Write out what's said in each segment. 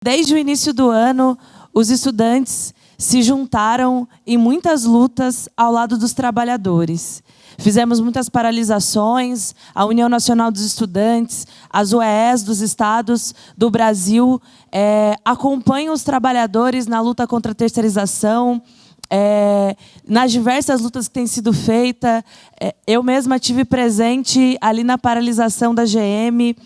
Desde o início do ano, os estudantes se juntaram em muitas lutas ao lado dos trabalhadores. Fizemos muitas paralisações, a União Nacional dos Estudantes, as UES dos estados do Brasil acompanham os trabalhadores na luta contra a terceirização, nas diversas lutas que têm sido feitas. Eu mesma tive presente ali na paralisação da GM,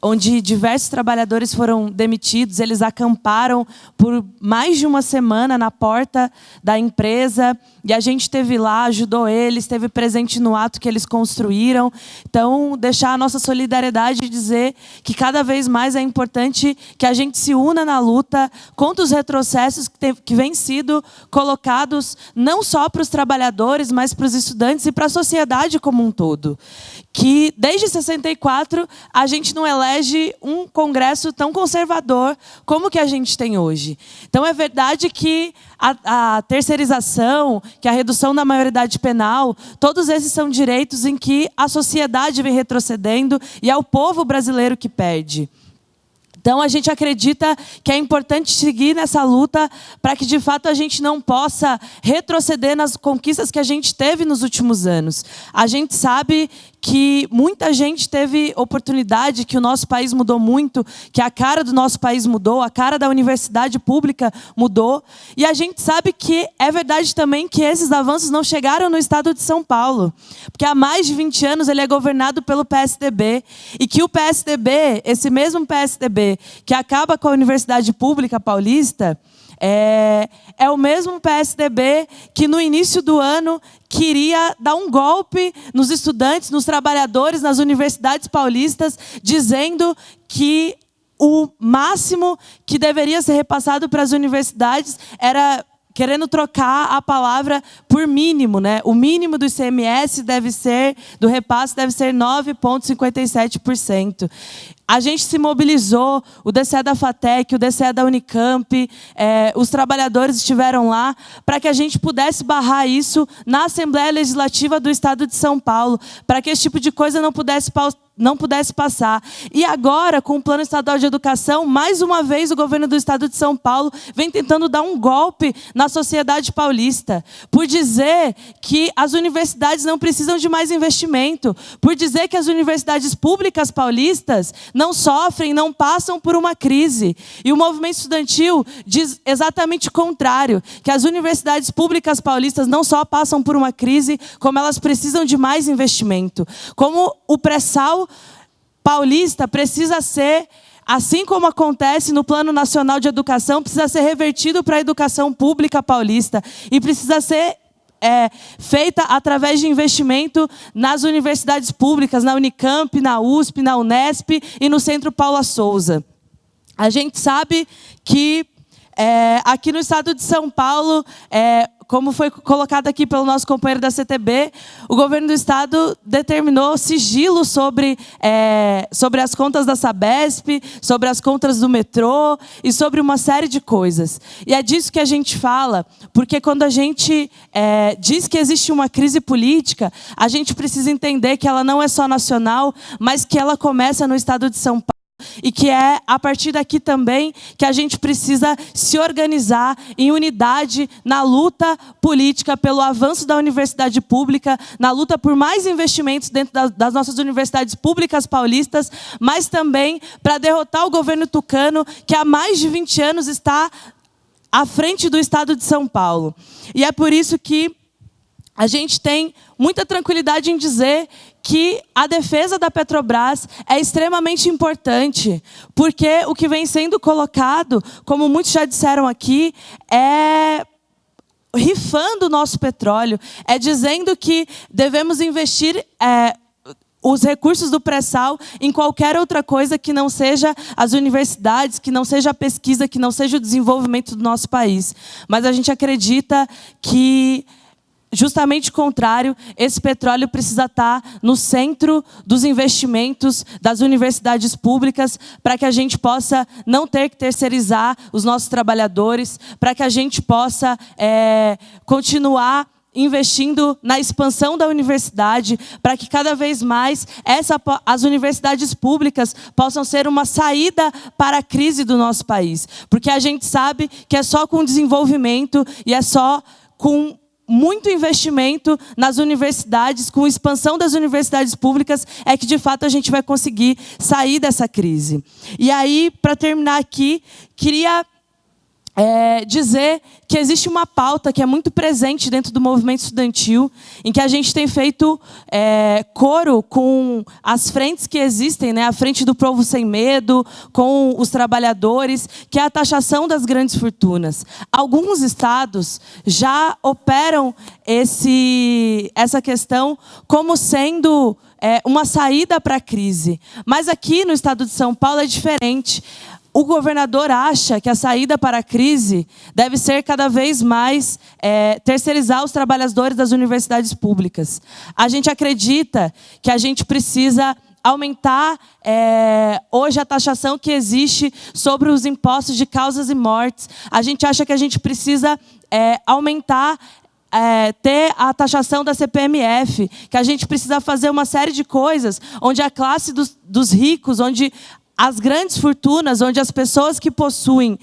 onde diversos trabalhadores foram demitidos. Eles acamparam por mais de uma semana na porta da empresa, e a gente esteve lá, ajudou eles, esteve presente no ato que eles construíram. Então, deixar a nossa solidariedade e dizer que cada vez mais é importante que a gente se una na luta contra os retrocessos que vêm sido colocados não só para os trabalhadores, mas para os estudantes e para a sociedade como um todo. Que desde 64 a gente não elege um congresso tão conservador como que a gente tem hoje. Então é verdade que a terceirização, que a redução da maioridade penal, todos esses são direitos em que a sociedade vem retrocedendo e é o povo brasileiro que perde. Então, a gente acredita que é importante seguir nessa luta para que, de fato, a gente não possa retroceder nas conquistas que a gente teve nos últimos anos. A gente sabe que muita gente teve oportunidade, que o nosso país mudou muito, que a cara do nosso país mudou, a cara da universidade pública mudou. E a gente sabe que é verdade também que esses avanços não chegaram no estado de São Paulo. Porque há mais de 20 anos ele é governado pelo PSDB. E que o PSDB, esse mesmo PSDB, que acaba com a Universidade Pública Paulista, é o mesmo PSDB que no início do ano queria dar um golpe nos estudantes, nos trabalhadores, nas universidades paulistas, dizendo que o máximo que deveria ser repassado para as universidades era querendo trocar a palavra por mínimo, né? O mínimo do ICMS do repasse deve ser 9,57%. A gente se mobilizou, o DCE da FATEC, o DCE da Unicamp, os trabalhadores estiveram lá para que a gente pudesse barrar isso na Assembleia Legislativa do Estado de São Paulo, para que esse tipo de coisa não pudesse passar. E agora, com o Plano Estadual de Educação, mais uma vez o governo do Estado de São Paulo vem tentando dar um golpe na sociedade paulista, por dizer que as universidades não precisam de mais investimento, por dizer que as universidades públicas paulistas não sofrem, não passam por uma crise. E o movimento estudantil diz exatamente o contrário, que as universidades públicas paulistas não só passam por uma crise, como elas precisam de mais investimento. Como o pré-sal paulista precisa ser, assim como acontece no Plano Nacional de Educação, precisa ser revertido para a educação pública paulista e precisa ser feita através de investimento nas universidades públicas, na Unicamp, na USP, na Unesp e no Centro Paula Souza. A gente sabe que aqui no estado de São Paulo, como foi colocado aqui pelo nosso companheiro da CTB, o governo do estado determinou sigilo sobre as contas da Sabesp, sobre as contas do metrô e sobre uma série de coisas. E é disso que a gente fala, porque quando a gente diz que existe uma crise política, a gente precisa entender que ela não é só nacional, mas que ela começa no estado de São Paulo. E que é a partir daqui também que a gente precisa se organizar em unidade na luta política pelo avanço da universidade pública, na luta por mais investimentos dentro das nossas universidades públicas paulistas, mas também para derrotar o governo tucano, que há mais de 20 anos está à frente do estado de São Paulo. E é por isso que a gente tem muita tranquilidade em dizer que a defesa da Petrobras é extremamente importante, porque o que vem sendo colocado, como muitos já disseram aqui, é rifando o nosso petróleo, é dizendo que devemos investir os recursos do pré-sal em qualquer outra coisa que não seja as universidades, que não seja a pesquisa, que não seja o desenvolvimento do nosso país. Mas a gente acredita que justamente o contrário, esse petróleo precisa estar no centro dos investimentos das universidades públicas para que a gente possa não ter que terceirizar os nossos trabalhadores, para que a gente possa continuar investindo na expansão da universidade, para que cada vez mais as universidades públicas possam ser uma saída para a crise do nosso país. Porque a gente sabe que é só com desenvolvimento e é só com muito investimento nas universidades, com expansão das universidades públicas, é que de fato a gente vai conseguir sair dessa crise. E aí, para terminar aqui, queria dizer que existe uma pauta que é muito presente dentro do movimento estudantil, em que a gente tem feito coro com as frentes que existem, né? A frente do Povo Sem Medo, com os trabalhadores, que é a taxação das grandes fortunas. Alguns estados já operam essa questão como sendo uma saída para a crise. Mas aqui no estado de São Paulo é diferente. O governador acha que a saída para a crise deve ser cada vez mais terceirizar os trabalhadores das universidades públicas. A gente acredita que a gente precisa aumentar hoje a taxação que existe sobre os impostos de causas e mortes. A gente acha que a gente precisa aumentar ter a taxação da CPMF, que a gente precisa fazer uma série de coisas onde a classe dos ricos, onde as grandes fortunas, onde as pessoas que possuem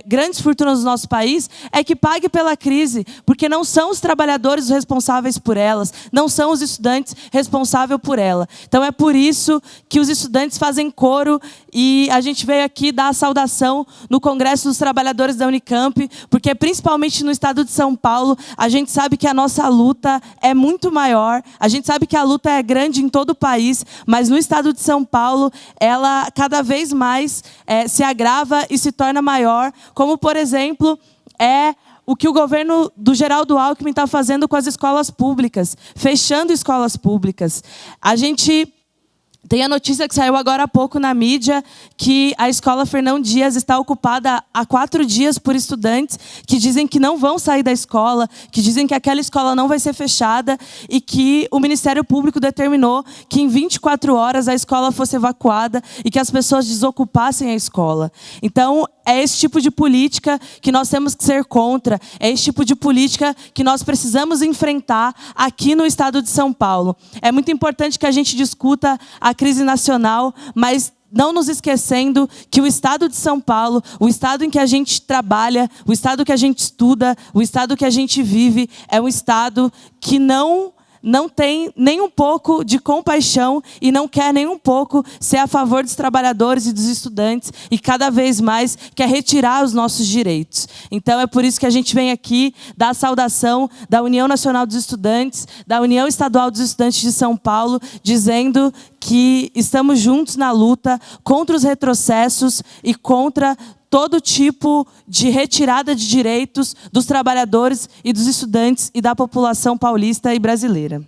grandes fortunas no nosso país, é que pague pela crise, porque não são os trabalhadores os responsáveis por elas, não são os estudantes responsáveis por ela. Então é por isso que os estudantes fazem coro e a gente veio aqui dar a saudação no Congresso dos Trabalhadores da Unicamp, porque principalmente no estado de São Paulo, a gente sabe que a nossa luta é muito maior, a gente sabe que a luta é grande em todo o país, mas no estado de São Paulo, ela cada vez mais se agrava e se torna maior, como, por exemplo, o que o governo do Geraldo Alckmin está fazendo com as escolas públicas, fechando escolas públicas. A gente tem a notícia que saiu agora há pouco na mídia que a escola Fernão Dias está ocupada há 4 dias por estudantes que dizem que não vão sair da escola, que dizem que aquela escola não vai ser fechada e que o Ministério Público determinou que em 24 horas a escola fosse evacuada e que as pessoas desocupassem a escola. Então, é esse tipo de política que nós temos que ser contra, é esse tipo de política que nós precisamos enfrentar aqui no estado de São Paulo. É muito importante que a gente discuta a crise nacional, mas não nos esquecendo que o estado de São Paulo, o estado em que a gente trabalha, o estado que a gente estuda, o estado que a gente vive, é um estado que não tem nem um pouco de compaixão e não quer nem um pouco ser a favor dos trabalhadores e dos estudantes e cada vez mais quer retirar os nossos direitos. Então é por isso que a gente vem aqui dar a saudação da União Nacional dos Estudantes, da União Estadual dos Estudantes de São Paulo, dizendo que estamos juntos na luta contra os retrocessos e contra todo tipo de retirada de direitos dos trabalhadores e dos estudantes e da população paulista e brasileira.